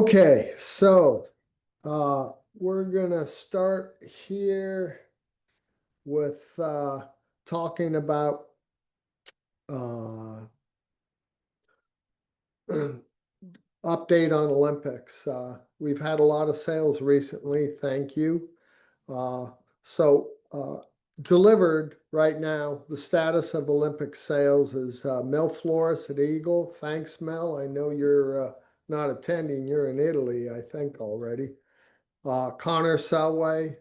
Okay, so we're gonna start here with talking about uh, update on Olympics. We've had a lot of sales recently, thank you. Uh, so delivered right now, the status of Olympic sales is Mel Flores at Eagle. Thanks, Mel. I know you're not attending. You're in Italy, I think already. Connor Selway,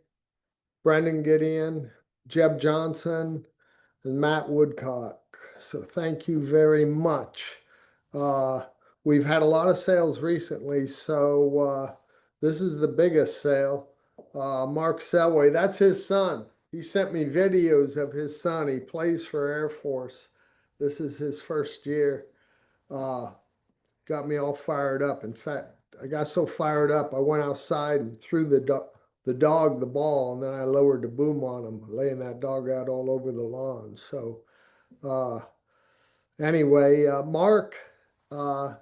Brendan Gideon, Jeb Johnson, and Matt Woodcock. So thank you very much. Uh, we've had a lot of sales recently, so this is the biggest sale. Mark Selway, that's his son. He sent me videos of his son. He plays for Air Force. This is his first year. Uh, Got me all fired up. In fact, I got so fired up, I went outside and threw the dog the ball, and then I lowered the boom on him, laying that dog out all over the lawn. So uh, anyway, Mark uh,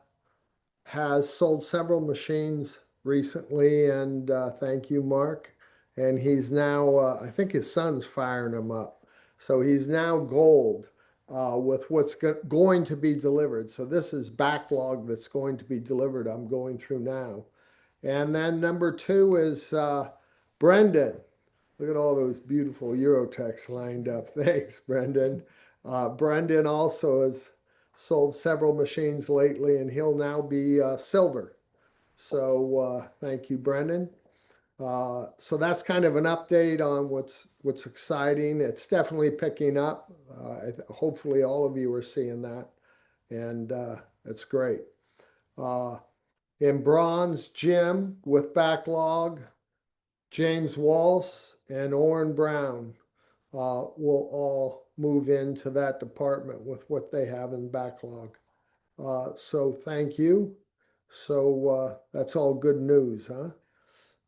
has sold several machines recently, and thank you, Mark. And he's now, I think his son's firing him up. So he's now gold with what's going to be delivered. So this is backlog that's going to be delivered. I'm going through now. And then number two is Brendan. Look at all those beautiful Eurotechs lined up. Thanks, Brendan. Brendan also has sold several machines lately, and he'll now be silver. So thank you, Brendan. So that's kind of an update on what's exciting. It's definitely picking up. Hopefully, all of you are seeing that, and it's great. Uh, in bronze, Jim with backlog, James Walsh and Orrin Brown will all move into that department with what they have in backlog. So thank you. So that's all good news, huh?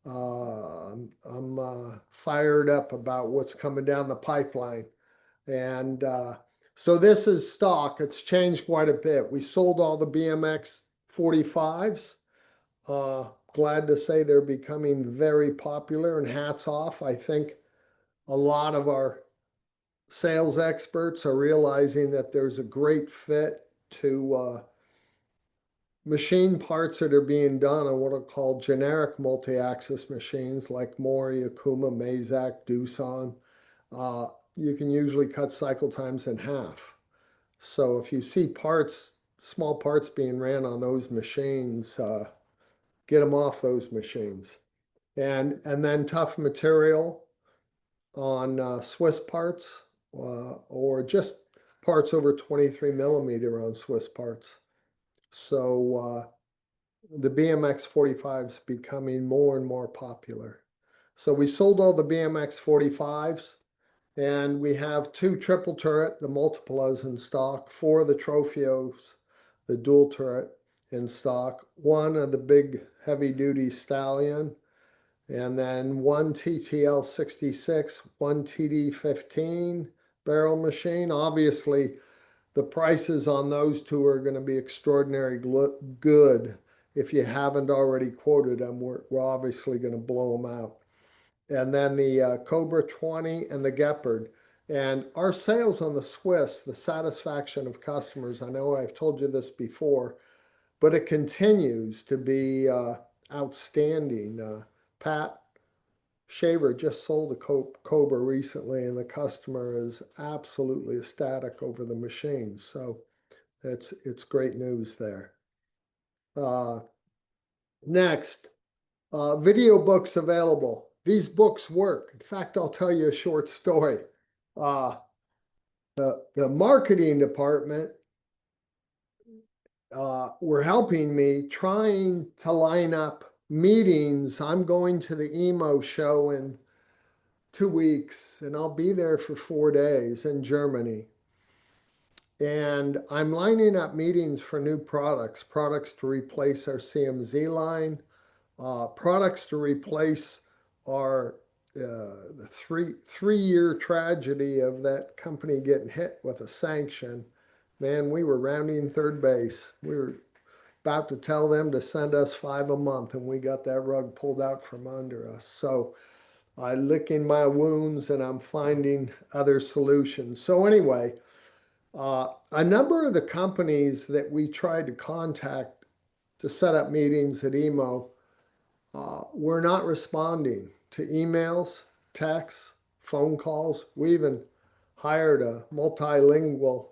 I'm fired up about what's coming down the pipeline. And so this is stock. It's changed quite a bit. We sold all the BMX 45s. Glad to say they're becoming very popular, and hats off. I think a lot of our sales experts are realizing that there's a great fit to machine parts that are being done on what are called generic multi-axis machines like Mori, Akuma, Mazak, Doosan. Uh, you can usually cut cycle times in half. So if you see parts, small parts being ran on those machines, get them off those machines. And then tough material on Swiss parts or just parts over 23 millimeter on Swiss parts. So the BMX 45 is becoming more and more popular. So we sold all the BMX 45s, and we have two triple turret, the multiplas in stock, four of the Trophios, the dual turret in stock, one of the big heavy duty Stallion, and then one TTL 66, one TD 15 barrel machine. Obviously, the prices on those two are going to be extraordinary good. If you haven't already quoted them, we're obviously going to blow them out. And then the Cobra 20 and the Gepard. And our sales on the Swiss, the satisfaction of customers, I know I've told you this before, but it continues to be outstanding. Pat Shaver just sold a Cobra recently, and the customer is absolutely ecstatic over the machine. So it's great news there. Uh, Next, video books available. These books work. In fact, I'll tell you a short story. Uh, the marketing department were helping me trying to line up meetings. I'm going to the emo show in 2 weeks, and I'll be there for 4 days in Germany. And I'm lining up meetings for new products to replace our CMZ line, products to replace our the three-year tragedy of that company getting hit with a sanction. Man, we were rounding third base. We were about to tell them to send us 5 a month, and we got that rug pulled out from under us. So I'm licking my wounds and I'm finding other solutions. So anyway, a number of the companies that we tried to contact to set up meetings at emo were not responding to emails, texts, phone calls. We even hired a multilingual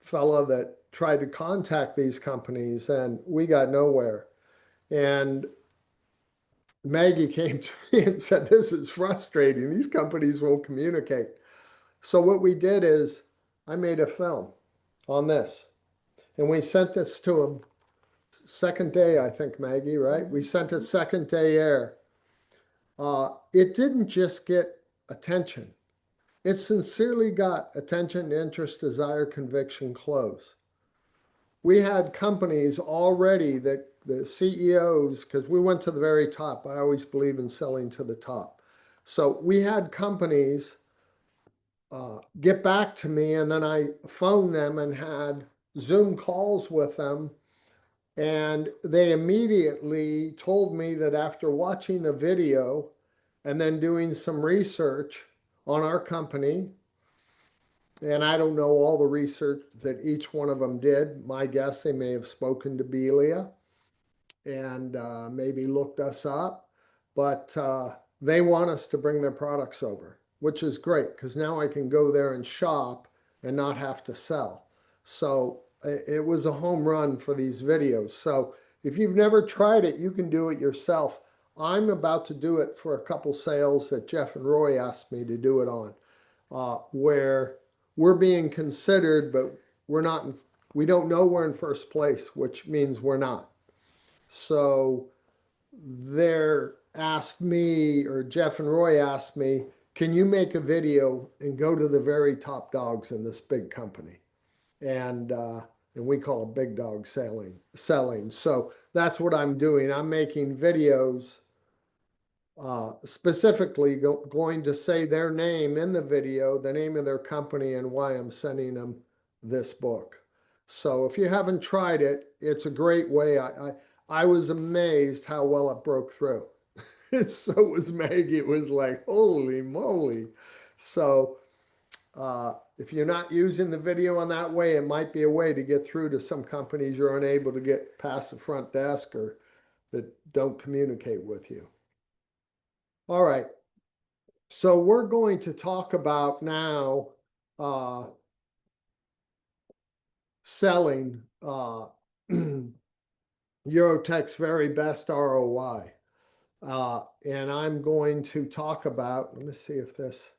fellow that tried to contact these companies and we got nowhere. And Maggie came to me and said, "This is frustrating. These companies won't communicate." So what we did is I made a film on this and we sent this to them second day, I think, Maggie, right? We sent it second day air. It didn't just get attention. It sincerely got attention, interest, desire, conviction, close. We had companies already that the CEOs, because we went to the very top. I always believe in selling to the top. So we had companies get back to me, and then I phoned them and had Zoom calls with them. And they immediately told me that after watching a video and then doing some research on our company, and I don't know all the research that each one of them did. My guess, they may have spoken to Belia and maybe looked us up, but they want us to bring their products over, which is great because now I can go there and shop and not have to sell. So it was a home run for these videos. So if you've never tried it, you can do it yourself. I'm about to do it for a couple sales that Jeff and Roy asked me to do it on, where we're being considered, but we're not. We don't know we're in first place, which means we're not. So they're asked me, or Jeff and Roy asked me, "Can you make a video and go to the very top dogs in this big company?" And we call it big dog selling. So that's what I'm doing. I'm making videos specifically going to say their name in the video, the name of their company, and why I'm sending them this book. So if you haven't tried it, it's a great way. I was amazed how well it broke through. So was Maggie. It was like, holy moly. So if you're not using the video in that way, it might be a way to get through to some companies you're unable to get past the front desk or that don't communicate with you. All right. So we're going to talk about now uh, selling Eurotech's very best ROI. And I'm going to talk about, let me see if this,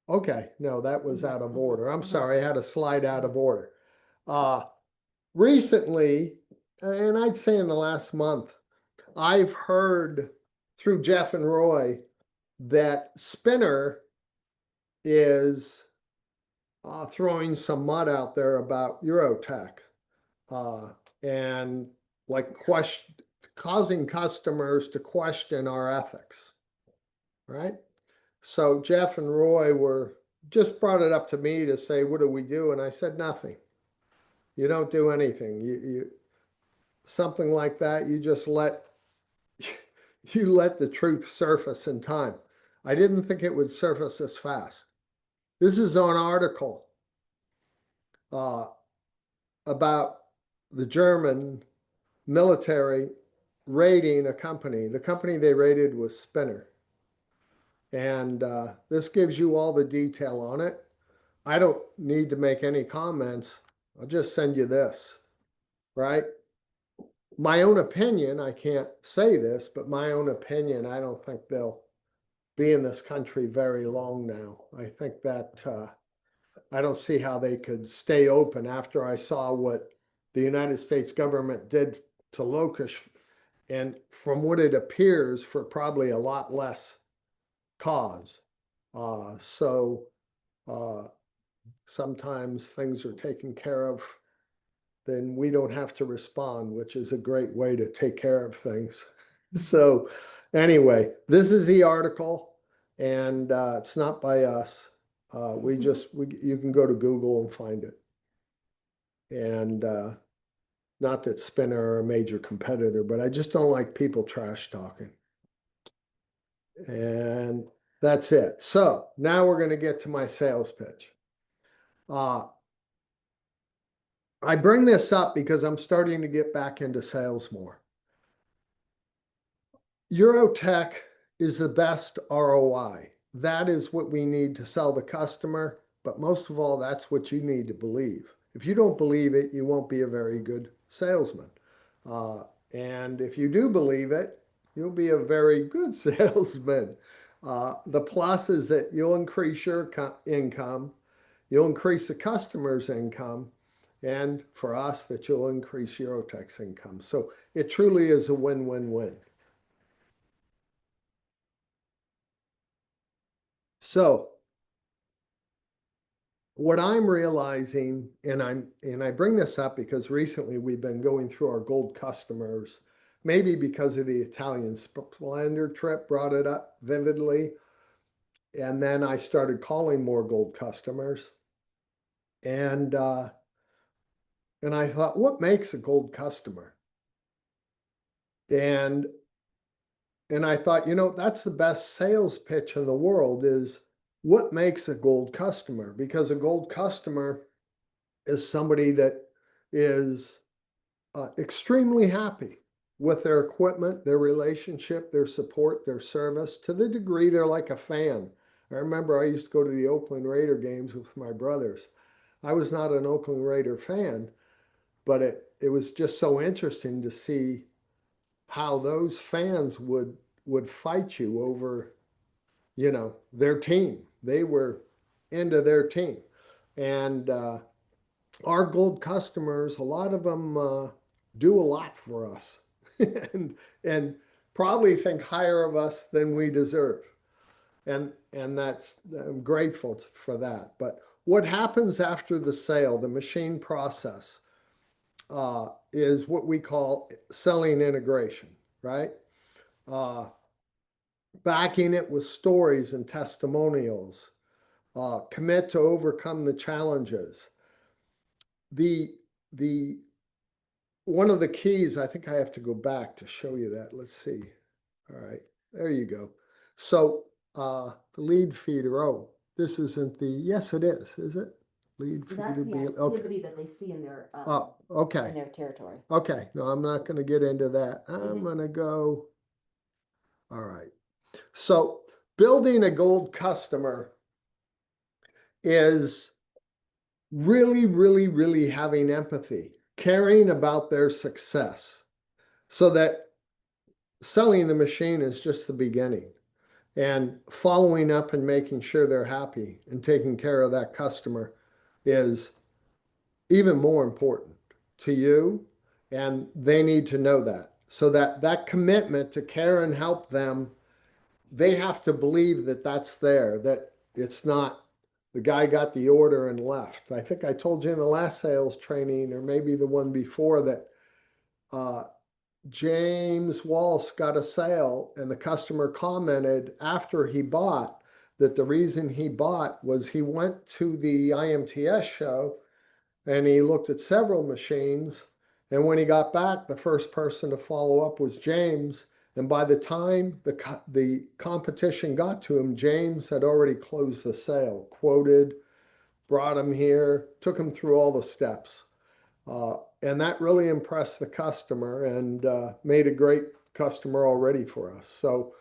okay, no, that was out of order. I'm sorry, I had a slide out of order. Recently, and I'd say in the last month, I've heard through Jeff and Roy that Spinner is throwing some mud out there about Eurotech and like causing customers to question our ethics, right? So Jeff and Roy were just brought it up to me to say, what do we do? And I said, nothing. You don't do anything. You something like that, you just let you let the truth surface in time. I didn't think it would surface this fast. This is an article uh, about the German military raiding a company. The company they raided was Spinner. And this gives you all the detail on it. I don't need to make any comments. I'll just send you this, right? My own opinion, I can't say this, but my own opinion, I don't think they'll be in this country very long now. I think that I don't see how they could stay open after I saw what the United States government did to Locust, and from what it appears, for probably a lot less cause. So sometimes things are taken care of, then we don't have to respond, which is a great way to take care of things. So anyway, this is the article, and it's not by us. You can go to Google and find it. And Not that Spinner are a major competitor, but I just don't like people trash talking. And that's it. So now we're going to get to my sales pitch. Uh, I bring this up because I'm starting to get back into sales more. Eurotech is the best ROI. That is what we need to sell the customer, but most of all, that's what you need to believe. If you don't believe it, you won't be a very good salesman. Uh, and if you do believe it, you'll be a very good salesman. The plus is that you'll increase your income, you'll increase the customer's income, and for us, that you'll increase Eurotech's income. So it truly is a win-win-win. So what I'm realizing, and I bring this up because recently we've been going through our gold customers, maybe because of the Italian Splendor trip brought it up vividly. And then I started calling more gold customers. And and I thought, what makes a gold customer? And and I thought, that's the best sales pitch in the world is what makes a gold customer? Because a gold customer is somebody that is extremely happy with their equipment, their relationship, their support, their service, to the degree they're like a fan. I remember I used to go to the Oakland Raider games with my brothers. I was not an Oakland Raider fan, but it was just so interesting to see how those fans would fight you over, their team. They were into their team. And our gold customers, a lot of them do a lot for us and probably think higher of us than we deserve. And that's, I'm grateful for that. But what happens after the sale, the machine process, is what we call selling integration, right? Uh, Backing it with stories and testimonials, commit to overcome the challenges. The the one of the keys, I think I have to go back to show you that. Let's see. All right, there you go. So the lead feeder, oh, this isn't the, yes, it is it? Lead That's feeder the B, okay. activity that they see in their Oh, okay. in their territory. Okay, no, I'm not going to get into that. I'm going to go, all right. So building a gold customer is really, really, really having empathy, caring about their success, so that selling the machine is just the beginning. And following up and making sure they're happy and taking care of that customer is even more important to you. And they need to know that. So that commitment to care and help them, they have to believe that that's there, that it's not the guy got the order and left. I think I told you in the last sales training, or maybe the one before, that uh, James Walsh got a sale, and the customer commented after he bought that the reason he bought was he went to the IMTS show and he looked at several machines. And when he got back, the first person to follow up was James. And by the time the competition got to him, James had already closed the sale, quoted, brought him here, took him through all the steps. And that really impressed the customer and made a great customer already for us. So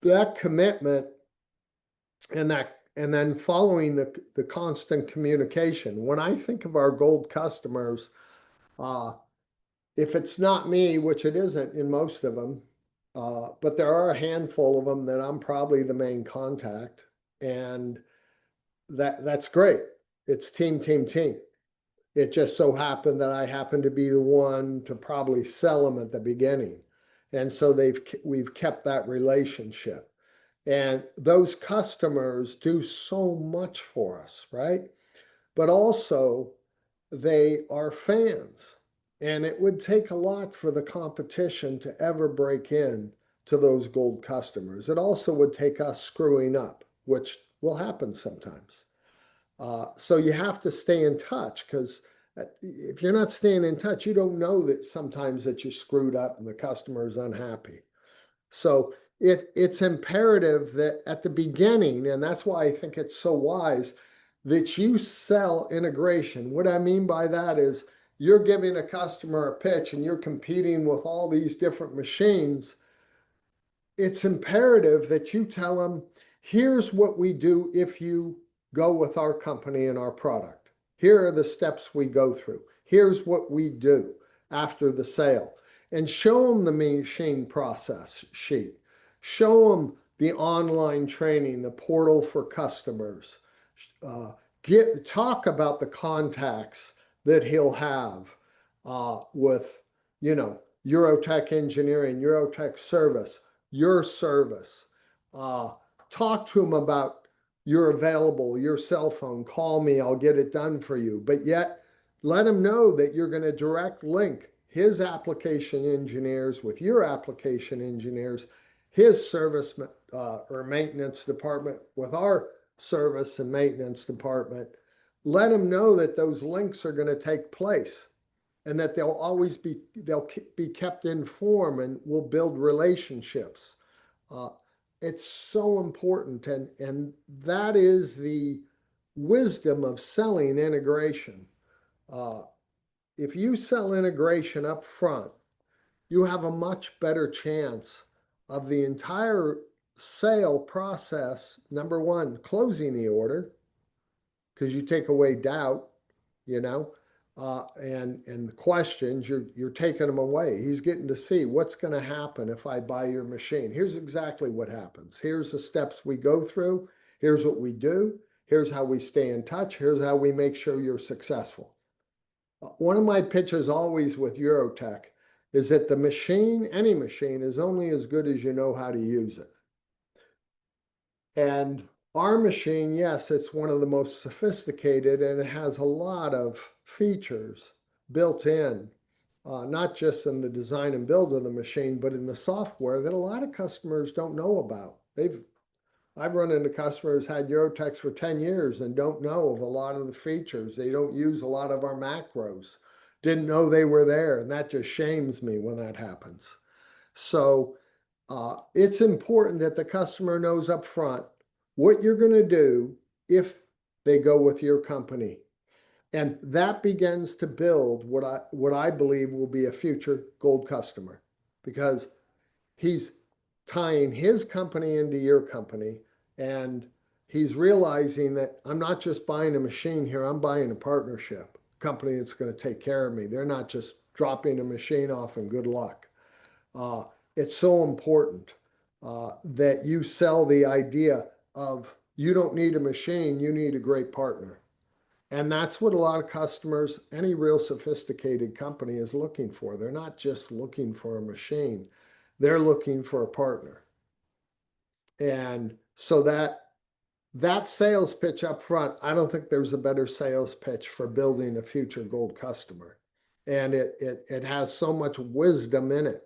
that commitment and then following the constant communication. When I think of our gold customers, uh, if it's not me, which it isn't in most of them, but there are a handful of them that I'm probably the main contact, and that's great. It's team, team, team. It just so happened that I happened to be the one to probably sell them at the beginning. And so we've kept that relationship. And those customers do so much for us, right? But also they are fans. And it would take a lot for the competition to ever break in to those gold customers. It also would take us screwing up, which will happen sometimes. So you have to stay in touch because If you're not staying in touch, you don't know that sometimes that you screwed up and the customer is unhappy. So it's imperative that at the beginning, and that's why I think it's so wise that you sell integration. What I mean by that is you're giving a customer a pitch and you're competing with all these different machines. It's imperative that you tell them, here's what we do if you go with our company and our product. Here are the steps we go through. Here's what we do after the sale. And show them the machine process sheet. Show them the online training, the portal for customers. Uh, talk about the contacts that he'll have with, you know, Eurotech engineering, Eurotech service, your service. Uh, talk to him about you're available, your cell phone, call me, I'll get it done for you. But yet, let him know that you're going to direct link his application engineers with your application engineers, his service or maintenance department with our service and maintenance department. Let him know that those links are going to take place and that they'll be kept informed and will build relationships. Uh, it's so important, and that is the wisdom of selling integration. Uh, if you sell integration up front, you have a much better chance of the entire sale process. Number one, closing the order, because you take away doubt, you know, and the questions, you're taking them away. He's getting to see what's going to happen if I buy your machine. Here's exactly what happens. Here's the steps we go through. Here's what we do. Here's how we stay in touch. Here's how we make sure you're successful. One of my pitches always with Eurotech is that the machine, any machine, is only as good as you know how to use it. And our machine, yes, it's one of the most sophisticated and it has a lot of features built in, not just in the design and build of the machine, but in the software that a lot of customers don't know about. I've run into customers had Eurotechs for 10 years and don't know of a lot of the features. They don't use a lot of our macros, didn't know they were there. And that just shames me when that happens. So it's important that the customer knows up front what you're going to do if they go with your company. And that begins to build what I believe will be a future gold customer, because he's tying his company into your company, and he's realizing that I'm not just buying a machine here, I'm buying a partnership, a company that's going to take care of me. They're not just dropping a machine off and good luck. Uh, it's so important that you sell the idea of you don't need a machine, you need a great partner. And that's what a lot of customers, any real sophisticated company is looking for. They're not just looking for a machine, they're looking for a partner. And so that sales pitch up front, I don't think there's a better sales pitch for building a future gold customer. And it has so much wisdom in it.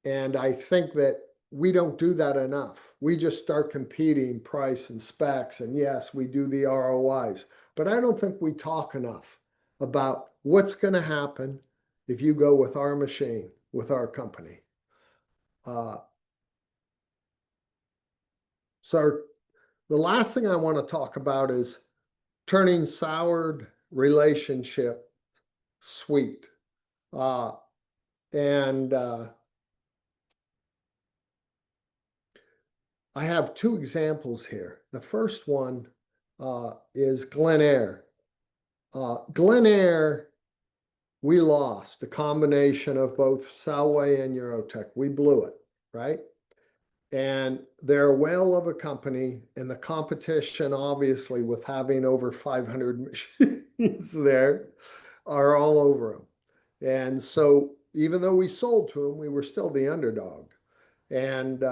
And I think that we don't do that enough. We just start competing price and specs. And yes, we do the ROIs, but I don't think we talk enough about what's going to happen if you go with our machine, with our company. Uh, so the last thing I want to talk about is turning soured relationship sweet. Uh, and I have two examples here. The first one is Glen Air. Glen Air, we lost the combination of both Selway and Eurotech. We blew it, right? And they're a whale of a company, and the competition, obviously, with having over 500 machines there, are all over them. And so, even though we sold to them, we were still the underdog. And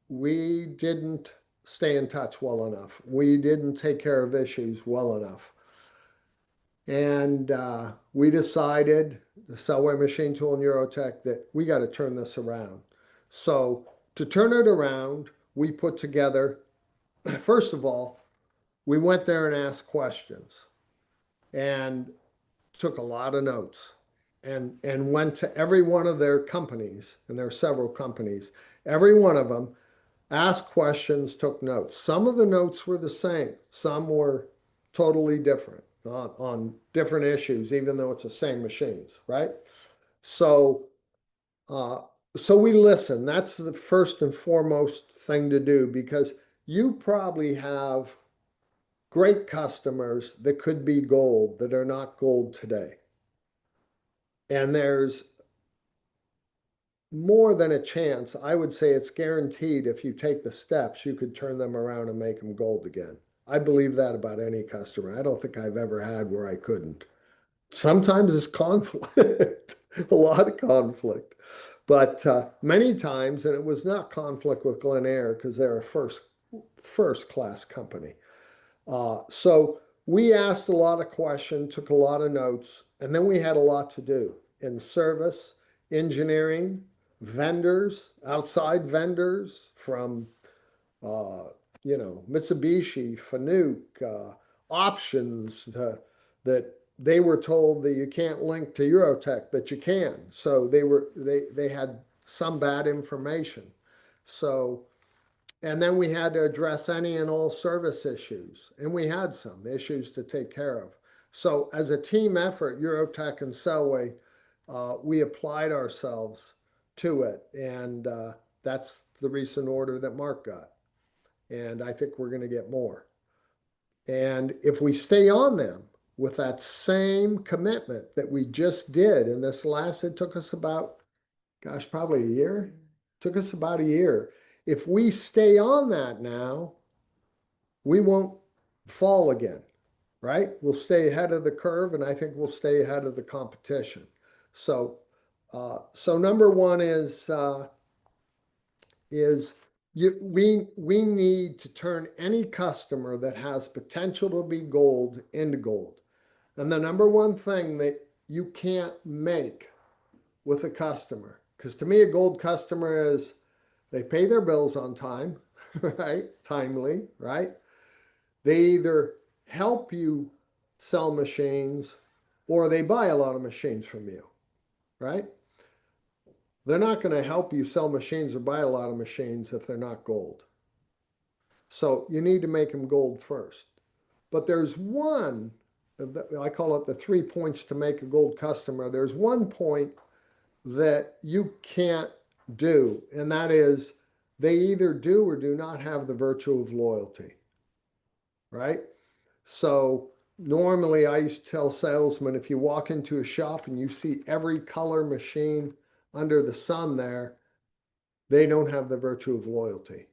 we didn't stay in touch well enough. We didn't take care of issues well enough. And we decided, the Selway Machine Tool and Eurotech, that we got to turn this around. So to turn it around, we put together, first of all, we went there and asked questions. And took a lot of notes and went to every one of their companies, and there are several companies, every one of them asked questions, took notes. Some of the notes were the same, some were totally different on different issues, even though it's the same machines, right? So, uh, so we listen. That's the first and foremost thing to do because you probably have great customers that could be gold that are not gold today. And there's more than a chance, I would say it's guaranteed if you take the steps, you could turn them around and make them gold again. I believe that about any customer. I don't think I've ever had where I couldn't. Sometimes it's conflict, a lot of conflict. But many times, and it was not conflict with Glen Eyre because they're a first class company. So we asked a lot of questions, took a lot of notes, and then we had a lot to do in service, engineering, vendors, outside vendors from uh, Mitsubishi, Fanuc, options that they were told that you can't link to Eurotech, but you can. So they had some bad information. So and then we had to address any and all service issues, and we had some issues to take care of. So as a team effort, Eurotech and Selway, we applied ourselves to it, and that's the recent order that Mark got. And I think we're going to get more. And if we stay on them with that same commitment that we just did, and this last, it took us about, gosh, probably a year. Took us about a year. If we stay on that now, we won't fall again, right? We'll stay ahead of the curve, and I think we'll stay ahead of the competition. So, so number one is we need to turn any customer that has potential to be gold into gold. And the number one thing that you can't make with a customer, because to me, a gold customer is they pay their bills on time, right? Timely, right? They either help you sell machines or they buy a lot of machines from you, right? They're not going to help you sell machines or buy a lot of machines if they're not gold. So you need to make them gold first. But there's one, I call it the 3 points to make a gold customer. There's one point that you can't do, and that is they either do or do not have the virtue of loyalty, right? So normally I used to tell salesmen if you walk into a shop and you see every color machine under the sun there, they don't have the virtue of loyalty.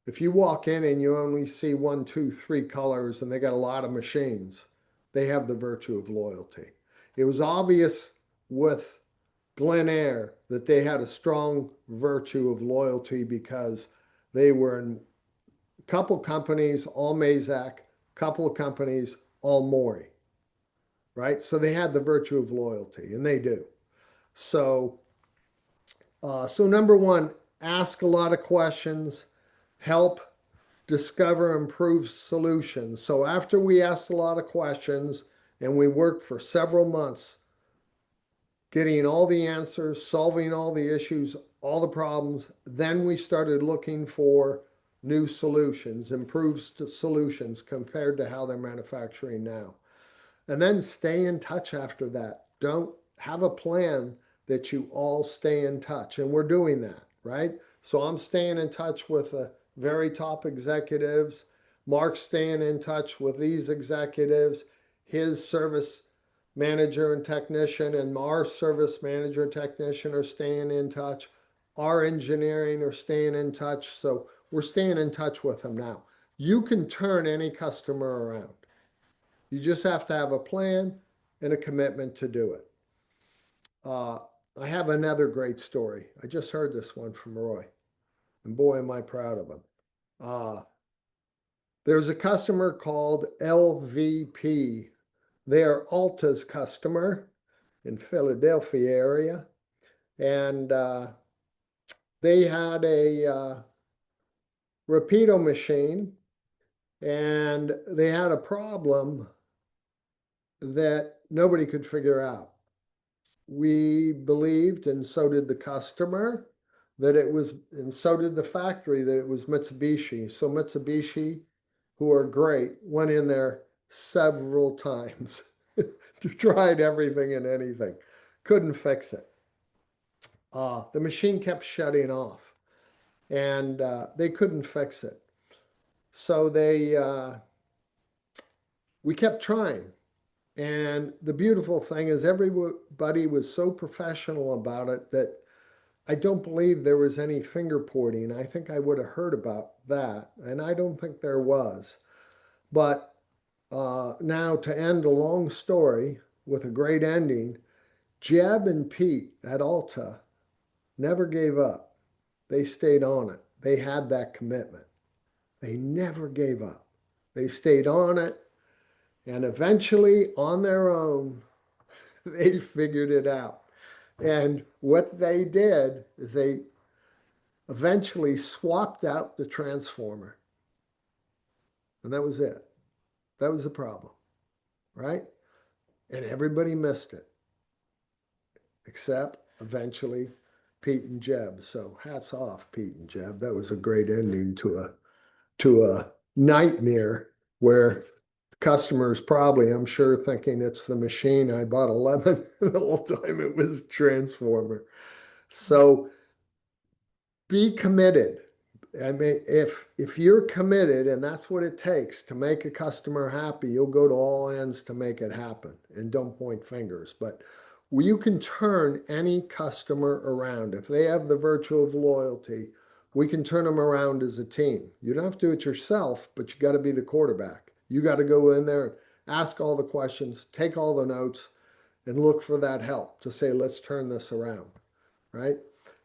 If you walk in and you only see one, two, three colors and they got a lot of machines, they have the virtue of loyalty. It was obvious with Glen Eyre that they had a strong virtue of loyalty because they were in a couple companies, all Mazak, couple of companies, all Mori, right? So they had the virtue of loyalty, and they do. So, so number one, ask a lot of questions, help discover improved solutions. So after we asked a lot of questions and we worked for several months getting all the answers, solving all the issues, all the problems. Then we started looking for new solutions, improved solutions compared to how they're manufacturing now. And then stay in touch after that. Don't have a plan that you all stay in touch. And we're doing that, right? So I'm staying in touch with the very top executives. Mark's staying in touch with these executives. His service manager and technician and our service manager and technician are staying in touch. Our engineering are staying in touch. So we're staying in touch with them now. You can turn any customer around. You just have to have a plan and a commitment to do it. Uh, I have another great story. I just heard this one from Roy, and boy, am I proud of him. Uh, there's a customer called LVP. They are Alta's customer in Philadelphia area, and they had a Rapido machine, and they had a problem that nobody could figure out. We believed, and so did the customer, that it was, and so did the factory, that it was Mitsubishi. So Mitsubishi, who are great, went in there several times, tried everything and anything, couldn't fix it. The machine kept shutting off, and they couldn't fix it. So we kept trying. And the beautiful thing is everybody was so professional about it that I don't believe there was any finger pointing. I think I would have heard about that, and I don't think there was. But now to end a long story with a great ending, Jeb and Pete at Alta never gave up. They stayed on it. They had that commitment. They never gave up. They stayed on it, and eventually, on their own, they figured it out. And what they did is they eventually swapped out the transformer. And that was it. That was the problem, right? And everybody missed it, except eventually Pete and Jeb. So hats off, Pete and Jeb. That was a great ending to a nightmare where customers probably, I'm sure, thinking it's the machine I bought a lemon the whole time it was transformer. So be committed. I mean, if you're committed and that's what it takes to make a customer happy, you'll go to all ends to make it happen. And don't point fingers, but you can turn any customer around. If they have the virtue of loyalty, we can turn them around as a team. You don't have to do it yourself, but you got to be the quarterback. You got to go in there, ask all the questions, take all the notes, and look for that help to say, let's turn this around, right?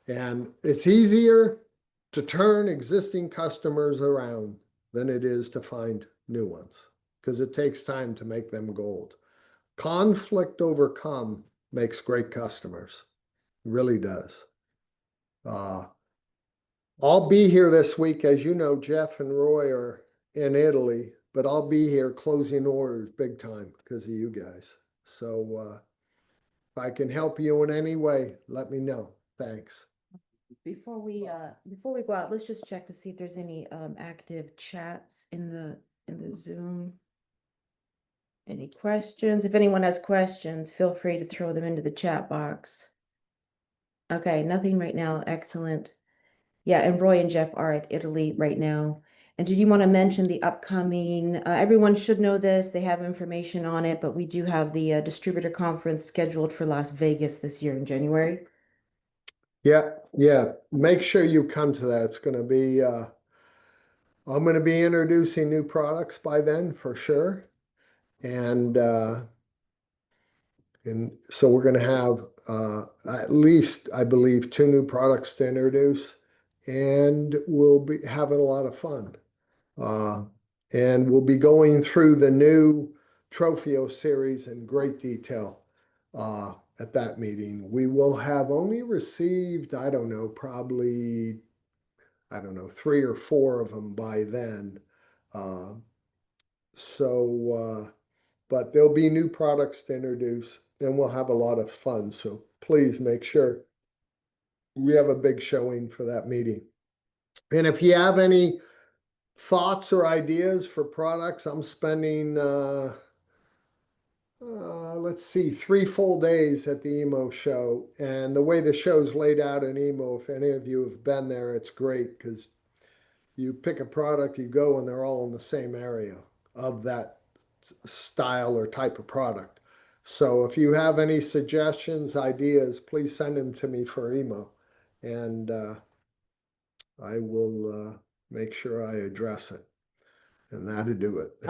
And it's easier to turn existing customers around than it is to find new ones because it takes time to make them gold. Conflict overcome makes great customers. It really does. Uh, I'll be here this week. As you know, Jeff and Roy are in Italy, but I'll be here closing orders big time because of you guys. So if I can help you in any way, let me know. Thanks. Before we go out, let's just check to see if there's any active chats in the Zoom. Any questions? If anyone has questions, feel free to throw them into the chat box. Okay, nothing right now. Excellent. Yeah, and Roy and Jeff are at Italy right now. And did you want to mention the upcoming, everyone should know this, they have information on it, but we do have the distributor conference scheduled for Las Vegas this year in January. Yeah, yeah. Make sure you come to that. It's going to be, I'm going to be introducing new products by then for sure. And so we're going to have at least, I believe, 2 new products to introduce, and we'll be having a lot of fun. Uh, and we'll be going through the new Trofeo series in great detail at that meeting. We will have only received, I don't know, probably, I don't know, 3 or 4 of them by then. Uh, so, but there'll be new products to introduce and we'll have a lot of fun. So please make sure we have a big showing for that meeting. And if you have any thoughts or ideas for products, I'm spending, let's see, 3 full days at the emo show. And the way the show's laid out in emo, if any of you have been there, it's great because you pick a product, you go, and they're all in the same area of that style or type of product. So if you have any suggestions, ideas, please send them to me for email, and I will make sure I address it. And that'll do it.